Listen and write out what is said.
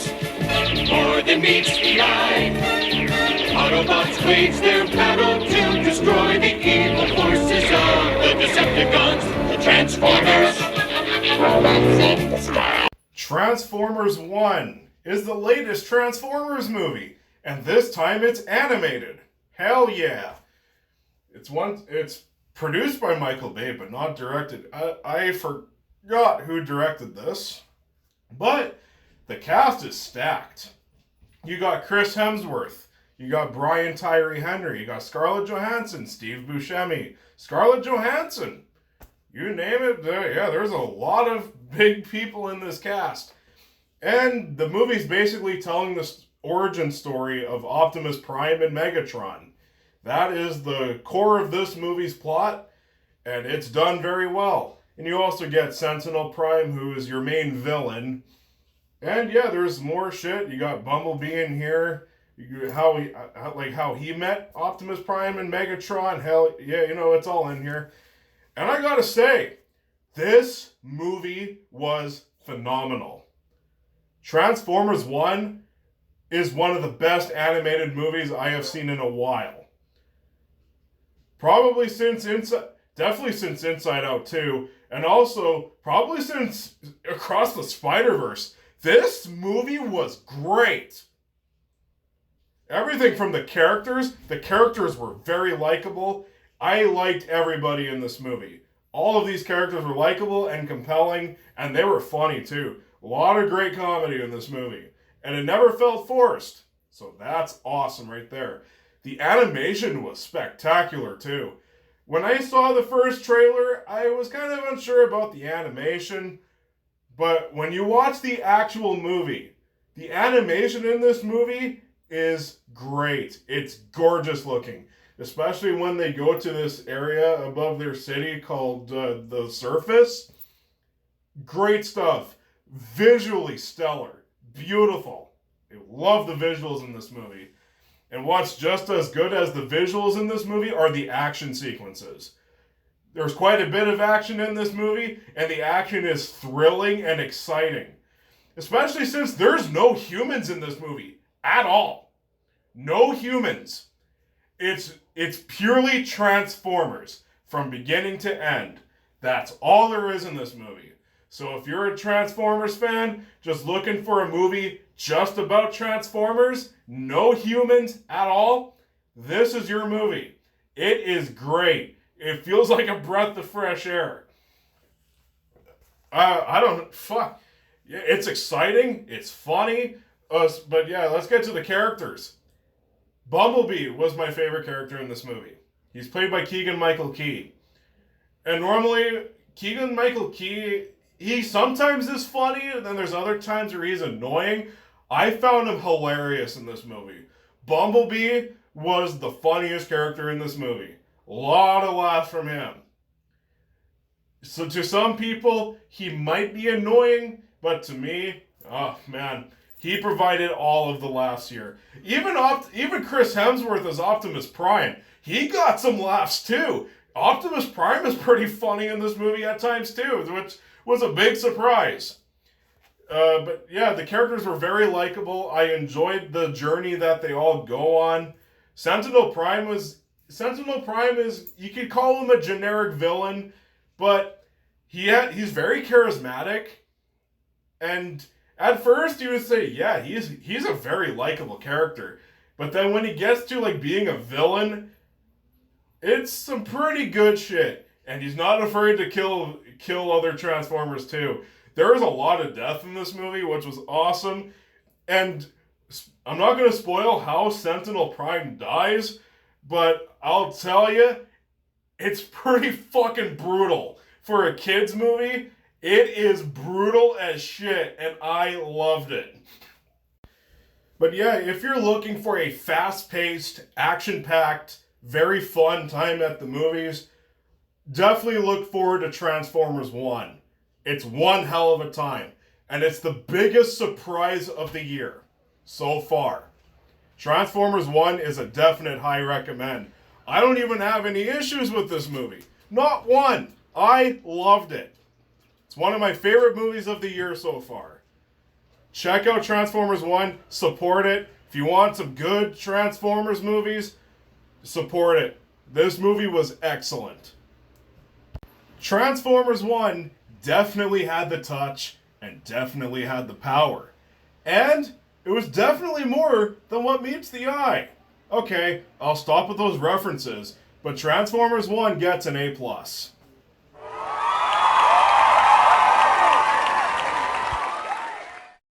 Transformers, more than meets the eye. Autobots wage their battle to destroy the evil forces of the Decepticons, the Transformers. Robots in the sky. Transformers 1 is the latest Transformers movie, and this time it's animated. Hell yeah. It's produced by Michael Bay, but not directed. I forgot who directed this, but the cast is stacked. You got Chris Hemsworth, you got Brian Tyree Henry, you got Scarlett Johansson, Steve Buscemi, Scarlett Johansson. You name it, there's a lot of big people in this cast. And the movie's basically telling the origin story of Optimus Prime and Megatron. That is the core of this movie's plot, and it's done very well. And you also get Sentinel Prime, who is your main villain. And yeah, there's more shit. You got Bumblebee in here. How he met Optimus Prime and Megatron. Hell yeah, it's all in here. And I gotta say, this movie was phenomenal. Transformers 1 is one of the best animated movies I have seen in a while. Probably since Inside Out 2, and also probably since Across the Spider-Verse. This movie was great. Everything from the characters were very likable. I liked everybody in this movie. All of these characters were likable and compelling, and they were funny too. A lot of great comedy in this movie. And it never felt forced. So that's awesome right there. The animation was spectacular too. When I saw the first trailer, I was kind of unsure about the animation. But when you watch the actual movie, the animation in this movie is great. It's gorgeous looking. Especially when they go to this area above their city called the Surface. Great stuff. Visually stellar. Beautiful. I love the visuals in this movie. And what's just as good as the visuals in this movie are the action sequences. There's quite a bit of action in this movie, and the action is thrilling and exciting. Especially since there's no humans in this movie at all. No humans. It's purely Transformers from beginning to end. That's all there is in this movie. So if you're a Transformers fan, just looking for a movie just about Transformers, no humans at all, this is your movie. It is great. It feels like a breath of fresh air. It's exciting. It's funny. But yeah, let's get to the characters. Bumblebee was my favorite character in this movie. He's played by Keegan-Michael Key. And normally, Keegan-Michael Key, he sometimes is funny, and then there's other times where he's annoying. I found him hilarious in this movie. Bumblebee was the funniest character in this movie. A lot of laughs from him. So to some people, he might be annoying, but to me, oh man, he provided all of the laughs here. Even Chris Hemsworth as Optimus Prime, he got some laughs too. Optimus Prime is pretty funny in this movie at times too, which was a big surprise. But yeah, the characters were very likable. I enjoyed the journey that they all go on. Sentinel Prime is, you could call him a generic villain, but he's very charismatic. And at first you would say, yeah, he's a very likable character. But then when he gets to like being a villain, it's some pretty good shit. And he's not afraid to kill other Transformers too. There was a lot of death in this movie, which was awesome. And I'm not going to spoil how Sentinel Prime dies, but I'll tell you, it's pretty fucking brutal. For a kid's movie, it is brutal as shit, and I loved it. But yeah, if you're looking for a fast-paced, action-packed, very fun time at the movies, definitely look forward to Transformers 1. It's one hell of a time, and it's the biggest surprise of the year so far. Transformers 1 is a definite high recommend. I don't even have any issues with this movie. Not one. I loved it. It's one of my favorite movies of the year so far. check out Transformers 1, support it. If you want some good Transformers movies, support it. This movie was excellent. Transformers 1 definitely had the touch and definitely had the power. And it was definitely more than what meets the eye. Okay, I'll stop with those references, but Transformers 1 gets an A+.